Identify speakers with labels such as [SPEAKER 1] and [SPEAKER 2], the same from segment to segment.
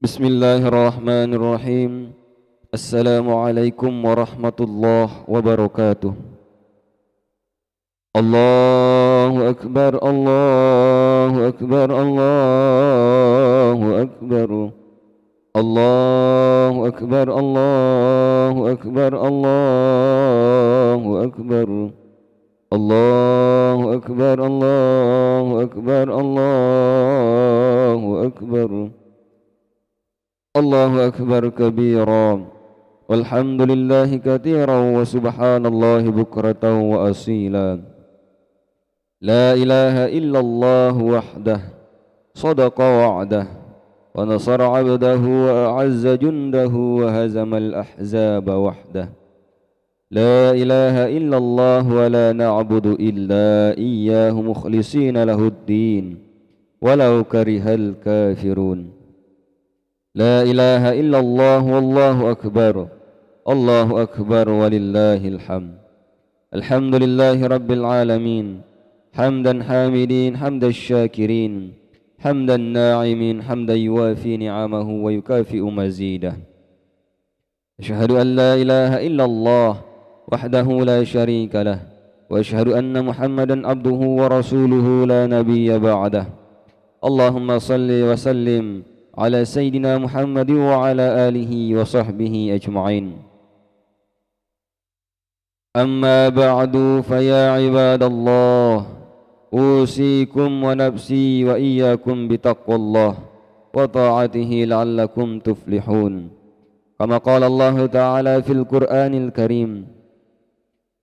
[SPEAKER 1] Bismillahirrahmanirrahim. Assalamualaikum warahmatullahi wabarakatuh. Allahu akbar, Allahu akbar, Allahu akbar. Allahu akbar, Allahu akbar, Allahu akbar. Allahu akbar, Allahu akbar, Allahu akbar. Allahu akbar kabira walhamdulillahi katsiran wa subhanallahi bukratan wa asila. La ilaha illallah wahdah sadaqa wa'dah wa nasara 'abdahu wa a'azza jundahu wa hazamal ahzaba wahdah. La ilaha illallah wa la na'budu illa iyyahu mukhlishina lahuddin walau karihal kafirun. La ilaha illallah wallahu akbar. Allahu akbar walillahil hamd. Alhamdulillahi rabbil alamin. Hamdan hamidin, hamdan syakirin, hamdan na'imin, hamdan yuwafi ni'amahu wa yukafi'u mazidah. Asyhadu an la ilaha illallah wahdahu la syarika lah, wa asyhadu anna Muhammadan abduhu wa rasuluhu la nabiyya ba'dah. Allahumma salli wa sallim ala Sayyidina Muhammad wa ala alihi wa sahbihi ajma'in. Amma ba'du faya ibadallah, usikum wa nafsi wa iyyakum bitaqwallah wa ta'atihi la'allakum tuflihun. Kama qala Allah Ta'ala fil Qur'anil Karim.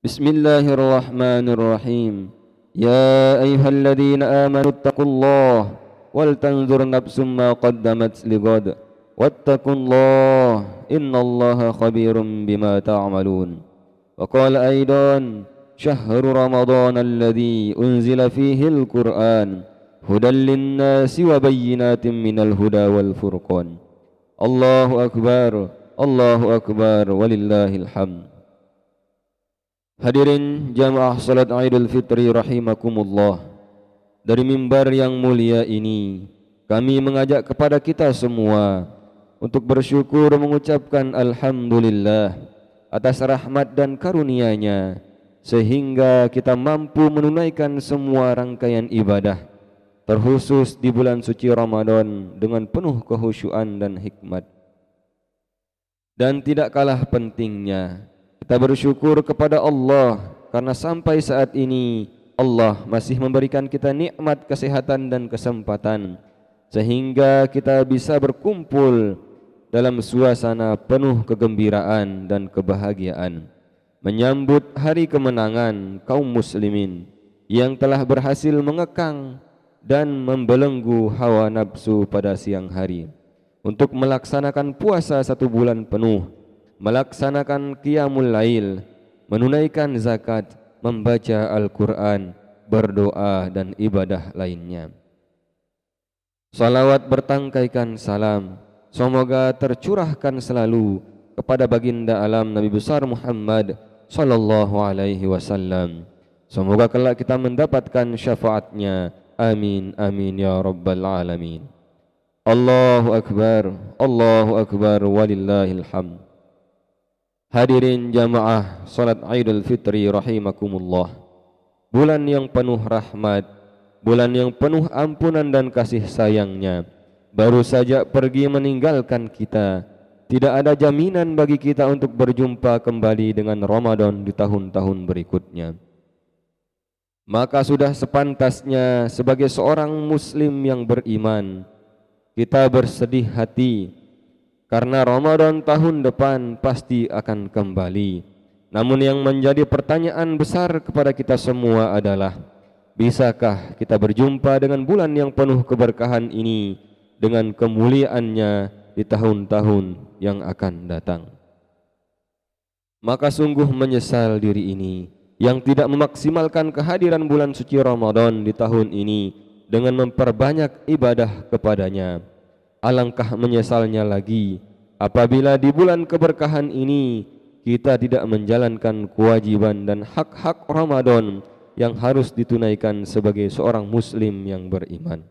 [SPEAKER 1] Bismillahirrahmanirrahim. Ya ayyuhalladzina amanu ittaqullaha wal tanzur nafsum ma qaddamat lighad wattaqullah innallaha khabirum bima ta'malun. Wa qala aidan syahru ramadan alladhi unzila fihi al-Qur'an hudan lin-nasi wa bayyinatin minal huda wal furqan. Allahu akbar, Allahu akbar walillahil hamd. Hadirin jamaah salat Idul Fitri rahimakumullah. Dari mimbar yang mulia ini, kami mengajak kepada kita semua untuk bersyukur mengucapkan Alhamdulillah atas rahmat dan karunia-Nya, sehingga kita mampu menunaikan semua rangkaian ibadah, terkhusus di bulan suci Ramadan dengan penuh kekhusyuan dan hikmat. Dan tidak kalah pentingnya, kita bersyukur kepada Allah karena sampai saat ini Allah masih memberikan kita nikmat kesehatan dan kesempatan sehingga kita bisa berkumpul dalam suasana penuh kegembiraan dan kebahagiaan menyambut hari kemenangan kaum muslimin yang telah berhasil mengekang dan membelenggu hawa nafsu pada siang hari untuk melaksanakan puasa 1 bulan penuh, melaksanakan qiyamul lail, menunaikan zakat, membaca Al-Quran, berdoa dan ibadah lainnya. Salawat bertangkaikan salam semoga tercurahkan selalu kepada baginda alam Nabi besar Muhammad sallallahu alaihi wasallam. Semoga kelak kita mendapatkan syafaatnya. Amin amin ya rabbal alamin. Allahu akbar, Allahu akbar walillahil hamd. Hadirin jamaah salat Idul Fitri rahimakumullah. Bulan yang penuh rahmat, bulan yang penuh ampunan dan kasih sayangnya baru saja pergi meninggalkan kita. Tidak ada jaminan bagi kita untuk berjumpa kembali dengan Ramadan di tahun-tahun berikutnya. Maka sudah sepantasnya sebagai seorang muslim yang beriman, kita bersedih hati karena Ramadan tahun depan pasti akan kembali. Namun yang menjadi pertanyaan besar kepada kita semua adalah, bisakah kita berjumpa dengan bulan yang penuh keberkahan ini dengan kemuliaannya di tahun-tahun yang akan datang? Maka sungguh menyesal diri ini yang tidak memaksimalkan kehadiran bulan suci Ramadan di tahun ini dengan memperbanyak ibadah kepadanya. Alangkah menyesalnya lagi apabila di bulan keberkahan ini kita tidak menjalankan kewajiban dan hak-hak Ramadan yang harus ditunaikan sebagai seorang muslim yang beriman.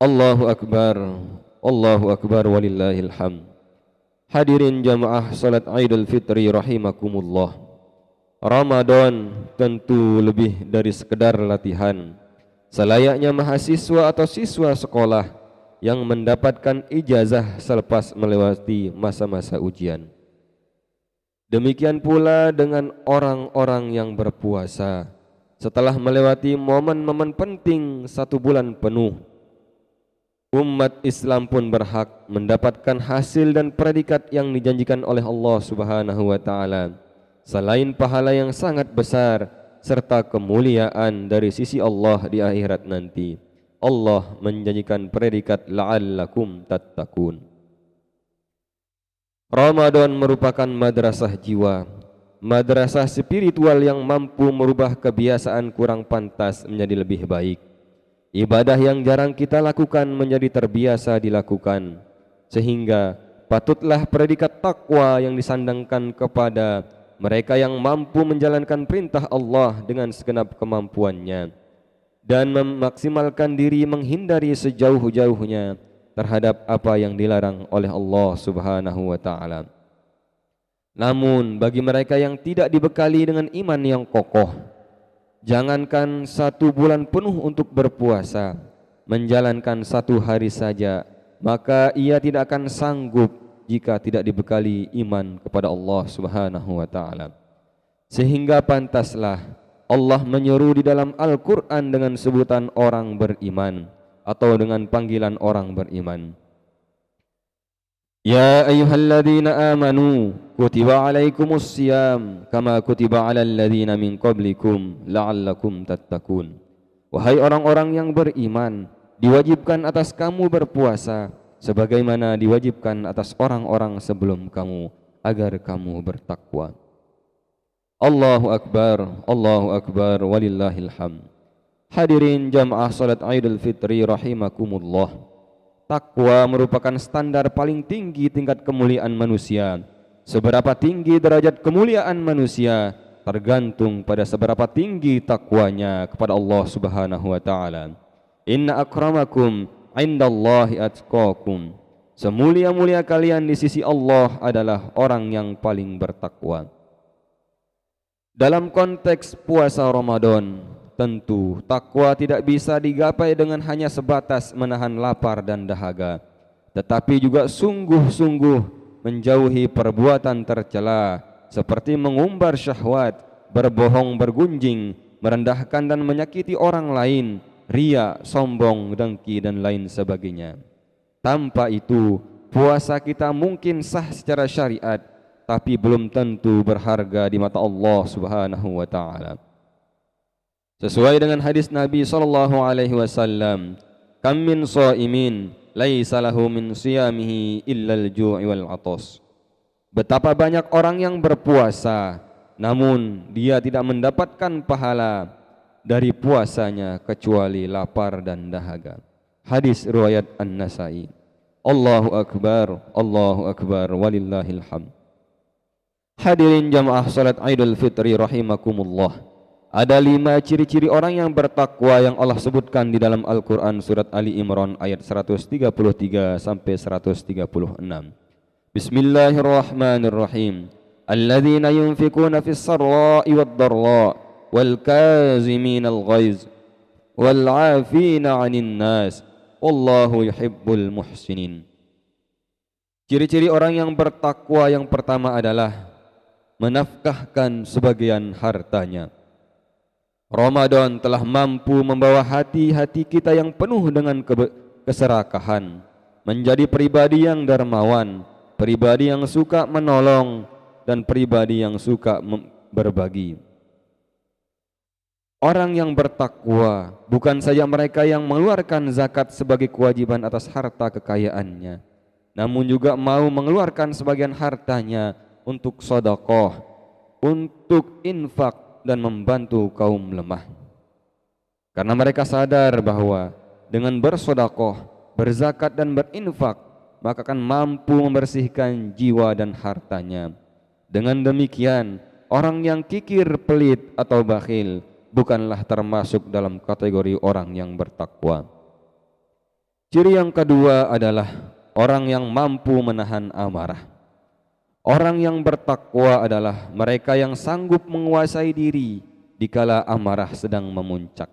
[SPEAKER 1] Allahu akbar, Allahu akbar walillahil hamd. Hadirin jamaah salat Idul Fitri rahimakumullah. Ramadan tentu lebih dari sekedar latihan. Selayaknya mahasiswa atau siswa sekolah yang mendapatkan ijazah selepas melewati masa-masa ujian. Demikian pula dengan orang-orang yang berpuasa setelah melewati momen-momen penting 1 bulan penuh. Umat Islam pun berhak mendapatkan hasil dan predikat yang dijanjikan oleh Allah Subhanahu wa taala, selain pahala yang sangat besar serta kemuliaan dari sisi Allah di akhirat nanti. Allah menjanjikan predikat la'allakum tattaqun. Ramadan merupakan madrasah jiwa, madrasah spiritual yang mampu merubah kebiasaan kurang pantas menjadi lebih baik. Ibadah yang jarang kita lakukan menjadi terbiasa dilakukan, sehingga patutlah predikat takwa yang disandangkan kepada mereka yang mampu menjalankan perintah Allah dengan segenap kemampuannya dan memaksimalkan diri menghindari sejauh-jauhnya terhadap apa yang dilarang oleh Allah Subhanahu wa taala. Namun bagi mereka yang tidak dibekali dengan iman yang kokoh, jangankan 1 bulan penuh untuk berpuasa, menjalankan 1 hari saja, maka ia tidak akan sanggup jika tidak dibekali iman kepada Allah Subhanahu wa taala. Sehingga pantaslah Allah menyeru di dalam Al-Qur'an dengan sebutan orang beriman atau dengan panggilan orang beriman. Ya ayyuhalladzina amanu kutiba alaikumus siyam kama kutiba alal ladzina min qablikum la'allakum tattaqun. Wahai orang-orang yang beriman, diwajibkan atas kamu berpuasa sebagaimana diwajibkan atas orang-orang sebelum kamu agar kamu bertakwa. Allahu akbar walillahil hamd. Hadirin jamaah salat Idul Fitri rahimakumullah. Takwa merupakan standar paling tinggi tingkat kemuliaan manusia. Seberapa tinggi derajat kemuliaan manusia tergantung pada seberapa tinggi takwanya kepada Allah Subhanahu wa taala. Inna akramakum indallahi atqakum. Semulia-mulia kalian di sisi Allah adalah orang yang paling bertakwa. Dalam konteks puasa Ramadan, tentu takwa tidak bisa digapai dengan hanya sebatas menahan lapar dan dahaga, tetapi juga sungguh-sungguh menjauhi perbuatan tercela seperti mengumbar syahwat, berbohong bergunjing, merendahkan dan menyakiti orang lain, riya, sombong, dengki dan lain sebagainya. Tanpa itu, puasa kita mungkin sah secara syariat, tapi belum tentu berharga di mata Allah Subhanahu wa taala. Sesuai dengan hadis Nabi sallallahu alaihi wasallam, "Kam min shaimin laisa lahu min siyamihi illa al-ju'i wal 'atas." Betapa banyak orang yang berpuasa namun dia tidak mendapatkan pahala dari puasanya kecuali lapar dan dahaga. Hadis riwayat An-Nasa'i. Allahu akbar walillahil hamd. Hadirin jamaah salat Idul Fitri rahimakumullah. Ada 5 ciri-ciri orang yang bertakwa yang Allah sebutkan di dalam Al-Quran surat Ali Imran ayat 133 sampai 136. Bismillahirrahmanirrahim. Alladzina yunfikuna fis sarra'i wad dharra wal kaziminal ghaiz wal 'afina 'anil nas wallahu yuhibbul muhsinin. Ciri-ciri orang yang bertakwa yang pertama adalah menafkahkan sebagian hartanya. Ramadan telah mampu membawa hati-hati kita yang penuh dengan keserakahan menjadi pribadi yang dermawan, pribadi yang suka menolong, dan pribadi yang suka berbagi. Orang yang bertakwa bukan saja mereka yang mengeluarkan zakat sebagai kewajiban atas harta kekayaannya, namun juga mau mengeluarkan sebagian hartanya untuk sedekah, untuk infak dan membantu kaum lemah. Karena mereka sadar bahwa dengan bersedekah, berzakat dan berinfak, maka akan mampu membersihkan jiwa dan hartanya. Dengan demikian, orang yang kikir, pelit atau bakhil bukanlah termasuk dalam kategori orang yang bertakwa. Ciri yang kedua adalah orang yang mampu menahan amarah. Orang yang bertakwa adalah mereka yang sanggup menguasai diri dikala amarah sedang memuncak.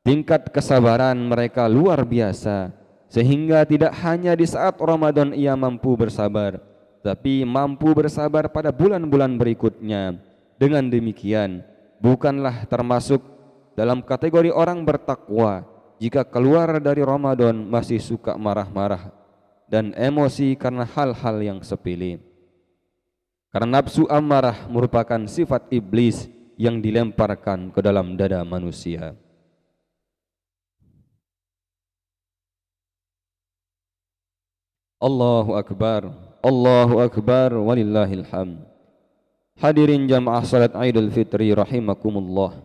[SPEAKER 1] Tingkat kesabaran mereka luar biasa, sehingga tidak hanya di saat Ramadan ia mampu bersabar, tapi mampu bersabar pada bulan-bulan berikutnya. Dengan demikian, bukanlah termasuk dalam kategori orang bertakwa jika keluar dari Ramadan masih suka marah-marah dan emosi karena hal-hal yang sepele. Karena nafsu amarah merupakan sifat iblis yang dilemparkan ke dalam dada manusia. Allahu Akbar, Allahu Akbar, walillahil hamd. Hadirin jamaah salat Idul Fitri rahimakumullah.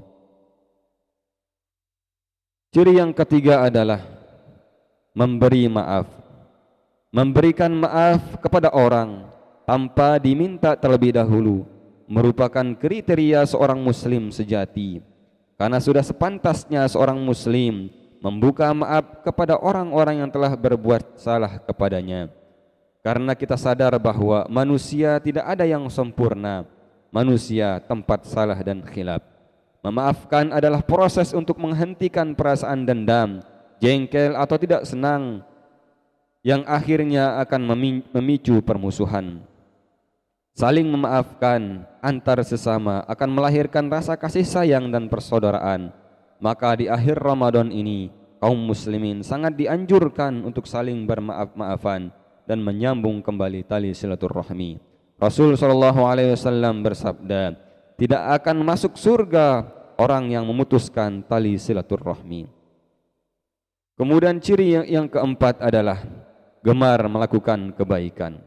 [SPEAKER 1] Ciri yang ketiga adalah memberi maaf. Memberikan maaf kepada orang tanpa diminta terlebih dahulu merupakan kriteria seorang muslim sejati, karena sudah sepantasnya seorang muslim membuka maaf kepada orang-orang yang telah berbuat salah kepadanya, karena kita sadar bahwa manusia tidak ada yang sempurna, manusia tempat salah dan khilaf. Memaafkan adalah proses untuk menghentikan perasaan dendam, jengkel atau tidak senang yang akhirnya akan memicu permusuhan. Saling memaafkan antar sesama akan melahirkan rasa kasih sayang dan persaudaraan. Maka di akhir Ramadan ini, kaum muslimin sangat dianjurkan untuk saling bermaaf-maafan dan menyambung kembali tali silaturahmi. Rasul SAW bersabda, tidak akan masuk surga orang yang memutuskan tali silaturahmi. Kemudian ciri yang keempat adalah gemar melakukan kebaikan.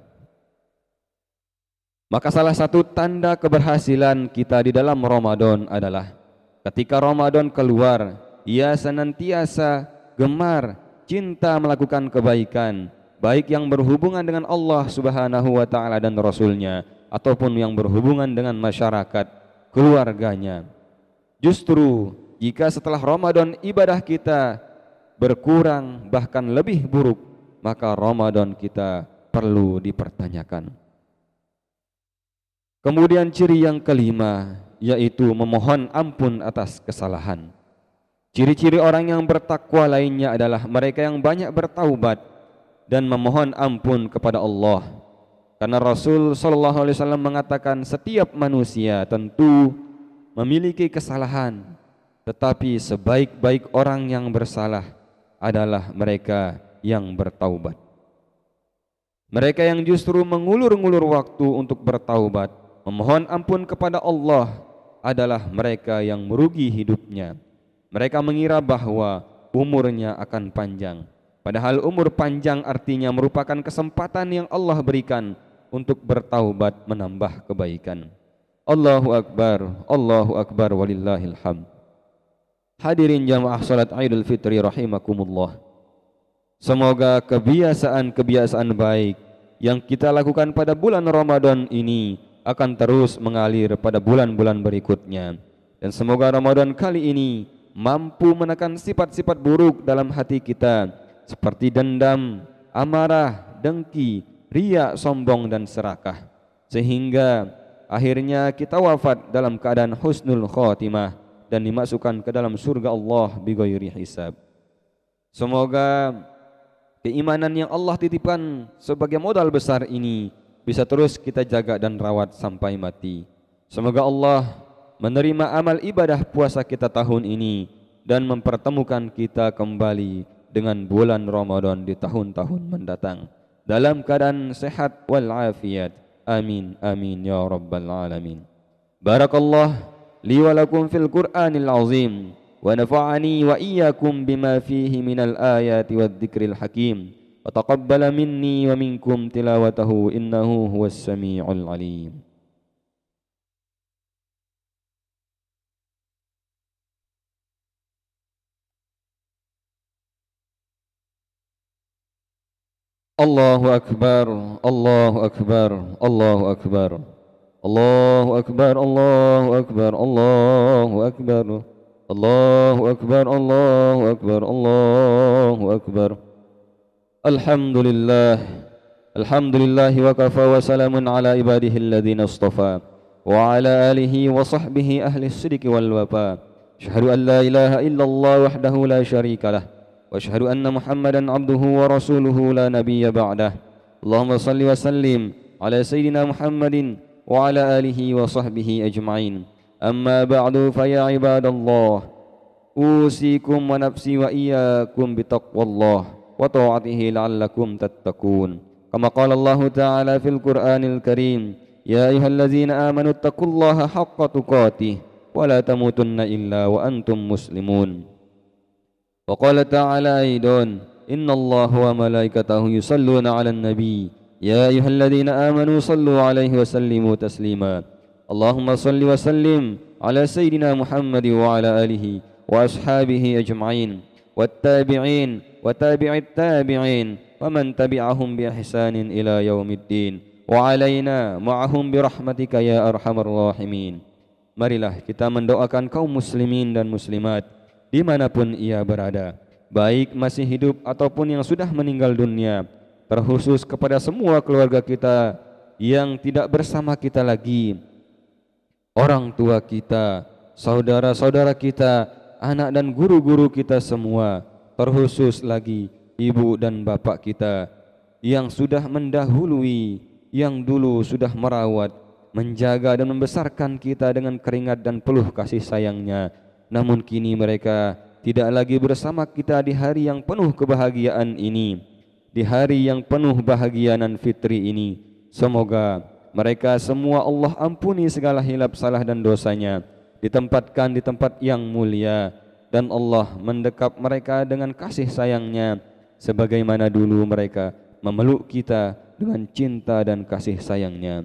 [SPEAKER 1] Maka salah satu tanda keberhasilan kita di dalam Ramadan adalah ketika Ramadan keluar, ia senantiasa gemar, cinta melakukan kebaikan, baik yang berhubungan dengan Allah Subhanahu wa Ta'ala dan Rasulnya, ataupun yang berhubungan dengan masyarakat, keluarganya. Justru jika setelah Ramadan ibadah kita berkurang bahkan lebih buruk, maka Ramadan kita perlu dipertanyakan. Kemudian ciri yang kelima yaitu memohon ampun atas kesalahan. Ciri-ciri orang yang bertakwa lainnya adalah mereka yang banyak bertaubat dan memohon ampun kepada Allah. Karena Rasul SAW mengatakan setiap manusia tentu memiliki kesalahan, tetapi sebaik-baik orang yang bersalah adalah mereka yang bertaubat. Mereka yang justru mengulur-ngulur waktu untuk bertaubat, memohon ampun kepada Allah adalah mereka yang merugi hidupnya. Mereka mengira bahwa umurnya akan panjang, padahal umur panjang artinya merupakan kesempatan yang Allah berikan untuk bertaubat menambah kebaikan. Allahu Akbar, walillahil hamd. Hadirin jamaah salat Idul Fitri rahimakumullah. Semoga kebiasaan-kebiasaan baik yang kita lakukan pada bulan Ramadan ini akan terus mengalir pada bulan-bulan berikutnya, dan semoga Ramadan kali ini mampu menekan sifat-sifat buruk dalam hati kita seperti dendam, amarah, dengki, riya, sombong dan serakah, sehingga akhirnya kita wafat dalam keadaan husnul khotimah dan dimasukkan ke dalam surga Allah bighairi hisab. Semoga keimanan yang Allah titipkan sebagai modal besar ini bisa terus kita jaga dan rawat sampai mati. Semoga Allah menerima amal ibadah puasa kita tahun ini dan mempertemukan kita kembali dengan bulan Ramadan di tahun-tahun mendatang dalam keadaan sehat wal afiat. Amin amin ya rabbal alamin. Barakallah li wa lakum fil Qur'anil azim wa nafa'ani wa iyyakum bima fihi minal ayati wadh-dhikril hakim wa taqabbala minni wa minkum tilawatahu innahu huwas samiul alim. Allahu Akbar, Allahu Akbar, Allahu Akbar, Allahu Akbar, Allahu Akbar, Allahu Akbar, Allahu Akbar, Allahu Akbar, Allahu Akbar, Alhamdulillah. Alhamdulillah wa kafa wa salamun ala ibadihi alladhina istafa wa ala alihi wa sahbihi ahli sidqi wal wafa. Asyhadu an la ilaha illallah wahdahu la syarika lah wa asyhadu anna Muhammadan abduhu wa rasuluhu la nabiyya ba'dah. Allahumma salli wa sallim ala sayyidina Muhammadin wa ala alihi wa sahbihi ajma'in. Amma ba'du fa ya ibadallah, usikum wa nafsi wa iyyakum bitaqwallah wa ta'atihi la'allakum tattaqun. Kama qala Allah Ta'ala fil Qur'anil Karim, ya ayyuhallazina amanu taqullaha haqqa tuqatih wa la tamutunna illa wa antum muslimun. Wa qala ta'ala aidan, innallaha wa malaikatahu yusalluna 'alan nabi, ya ayyuhallazina amanu sallu 'alaihi wa sallimu taslima. Allahumma salli wa sallim ala sayyidina Muhammad wa ala alihi wa ashabihi ajma'in wattabi'in wa tabi'it tabi'in wa man tabi'ahum bi ihsanin ila yaumiddin wa alaina ma'ahum bi rahmatika ya arhamar rahimin. Marilah kita mendoakan kaum muslimin dan muslimat dimanapun ia berada, baik masih hidup ataupun yang sudah meninggal dunia, terkhusus kepada semua keluarga kita yang tidak bersama kita lagi, orang tua kita, saudara-saudara kita, anak dan guru-guru kita semua, terkhusus lagi ibu dan bapak kita yang sudah mendahului, yang dulu sudah merawat, menjaga dan membesarkan kita dengan keringat dan peluh kasih sayangnya, namun kini mereka tidak lagi bersama kita di hari yang penuh kebahagiaan ini, di hari yang penuh bahagia dan fitri ini. Semoga mereka semua Allah ampuni segala hilap salah dan dosanya, ditempatkan di tempat yang mulia, dan Allah mendekap mereka dengan kasih sayangnya sebagaimana dulu mereka memeluk kita dengan cinta dan kasih sayangnya.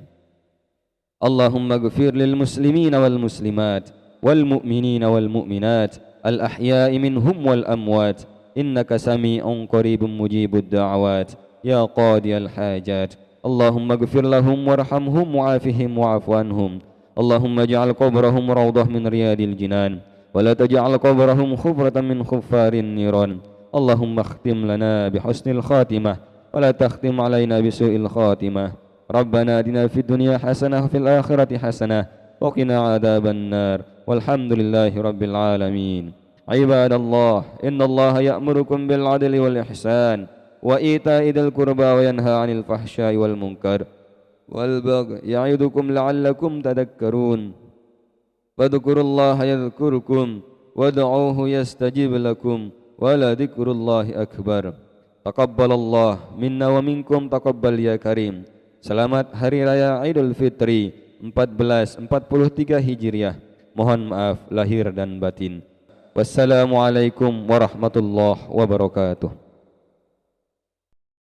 [SPEAKER 1] Allahumma ghfir lil muslimina wal muslimat wal mu'minina wal mu'minat al ahya'i minhum wal amwat innaka sami'un qaribun mujibud da'awat ya qadiyal hajat. Allahumma ghfir lahum warhamhum wa'afihim wa'afu anhum. Allahumma ja'al qabrahum rawdah min riyadil jinan wa la taj'al qabrahum khufratan min khuffarin niran. Allahumma khtim lana bihusnil khatimah wa la takhtim alaina bisu'il khatimah. Rabbana atina fid dunya hasanah wa fil akhirati hasanah wa qina adzaban nar. Walhamdulillahi rabbil alamin. Ibadallah, innallaha ya'murukum bil 'adli wal ihsan wa ita'i dzil qurba wa yanha 'anil fahsya'i wal munkar wal baghi ya'idukum la'allakum tadhakkarun. Fadhkurullaha yadhkurkum wad'uuhu yastajib lakum wa la dzikrullahi akbar. Taqabbalallah minna wa minkum taqabbal ya karim. Selamat Hari Raya Idul Fitri 1443 Hijriah. Mohon maaf lahir dan batin. Wassalamualaikum warahmatullahi wabarakatuh.